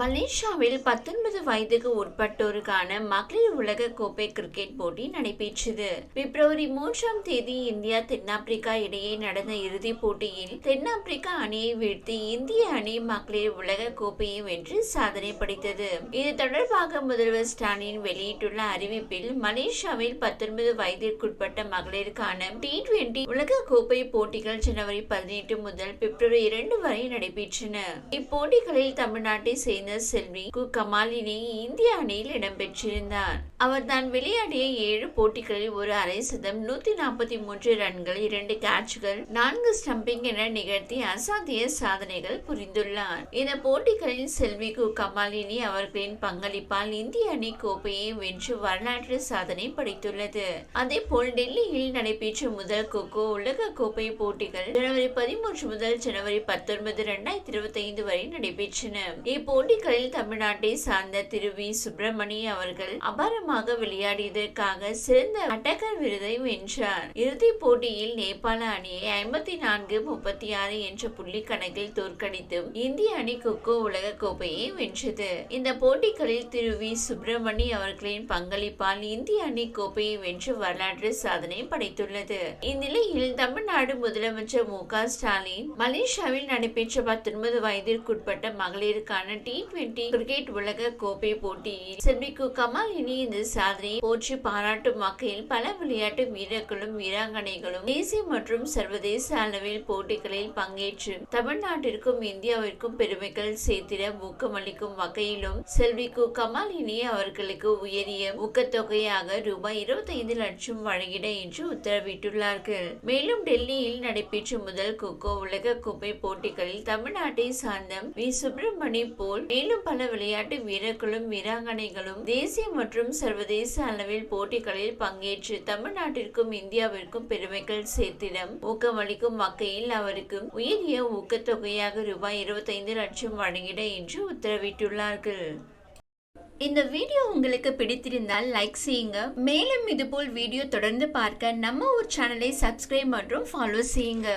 மலேசியாவில் 19 வயதுக்கு உட்பட்டோருக்கான மகளிர் உலக கோப்பை கிரிக்கெட் போட்டி நடைபெற்றது. பிப்ரவரி 3ஆம் தேதி இந்தியா தென்னாப்பிரிக்கா இடையே நடந்த இறுதிப் போட்டியில் தென்னாப்பிரிக்கா அணியை வீழ்த்தி இந்திய அணி மகளிர் உலக கோப்பையை வென்று சாதனை படைத்தது. இது தொடர்பாக முதல்வர் ஸ்டாலின் வெளியிட்டுள்ள அறிவிப்பில், மலேசியாவில் 19 வயதிற்குட்பட்ட மகளிருக்கான T20 உலக கோப்பை போட்டிகள் ஜனவரி 18 முதல் பிப்ரவரி 2 வரை நடைபெற்றன. இப்போட்டிகளில் தமிழ்நாட்டை சேர்ந்த செல்வி கு கமாலினி இந்திய அணியில் இடம்பெற்றிருந்தார். அவர் தான் விளையாடிய 7 போட்டிகளில் ஒரு அரை சதம், 143 ரன்கள், 2 கேட்ச்கள், 4 ஸ்டம்பிங் என நிகழ்த்தி அசாத்திய சாதனைகள் புரிந்துள்ளார். இந்த போட்டிகளில் செல்வி கு கமாலினி அவர்களின் பங்களிப்பால் இந்திய அணி கோப்பையை வென்று வரலாற்று சாதனை படைத்துள்ளது. அதேபோல் டெல்லியில் நடைபெற்ற முதல் கோகோ உலக கோப்பை போட்டிகள் ஜனவரி 13 முதல் ஜனவரி 19, 2025 வரை நடைபெற்றன. இப்போட்டிகளில் தமிழ்நாட்டை சார்ந்த திரு வி சுப்பிரமணி அவர்கள் அபாரமாக விளையாடியதற்காக சிறந்த அட்டகர் விருதை வென்றார். இறுதிப் போட்டியில் நேபாள அணியை 54-36 என்ற புள்ளி கணக்கில் தோற்கடித்து இந்திய அணி கொக்கோ உலக கோப்பையை வென்றது. இந்த போட்டிகளில் திரு வி சுப்பிரமணி அவர்களின் பங்களிப்பால் இந்திய அணி கோப்பையை வென்று வரலாற்று சாதனை படைத்துள்ளது. இந்நிலையில் தமிழ்நாடு முதலமைச்சர் மு க ஸ்டாலின் மலேசியாவில் நடைபெற்ற 19 வயதிற்குட்பட்ட மகளிருக்கான T20 கிரிக்கெட் உலக கோப்பை போட்டியில் செல்வி கு கமாலினி இந்த சாதனையை போற்றி பாராட்டும் வகையில் பல விளையாட்டு வீரர்களும் வீராங்கனைகளும் தேசிய மற்றும் சர்வதேச அளவில் போட்டிகளில் பங்கேற்று தமிழ்நாட்டிற்கும் இந்தியாவிற்கும் பெருமைகள் சேர்த்திட ஊக்கமளிக்கும் வகையிலும் செல்வி கு கமாலினி அவர்களுக்கு உயரிய ஊக்கத்தொகையாக ரூபாய் 25 லட்சம் வழங்கிட என்று உத்தரவிட்டுள்ளார்கள். மேலும் டெல்லியில் நடைபெற்ற முதல் கொக்கோ உலக கோப்பை போட்டிகளில் தமிழ்நாட்டை சார்ந்த வி சுப்பிரமணி போல் மேலும் பல விளையாட்டு வீரர்களும் வீராங்கனைகளும் தேசிய மற்றும் சர்வதேச அளவில் போட்டிகளில் பங்கேற்று தமிழ்நாட்டிற்கும் இந்தியாவிற்கும் பெருமைகள் சேர்த்திட ஊக்கமளிக்கும் வகையில் அவருக்கு உயரிய ஊக்கத்தொகையாக ரூபாய் 25 லட்சம் வழங்கிட என்று உத்தரவிட்டுள்ளார்கள். இந்த வீடியோ உங்களுக்கு பிடித்திருந்தால் லைக் செய்யுங்க. மேலும் இதுபோல் வீடியோ தொடர்ந்து பார்க்க நம்ம ஒரு சேனலை சப்ஸ்கிரைப் மற்றும் ஃபாலோ செய்யுங்க.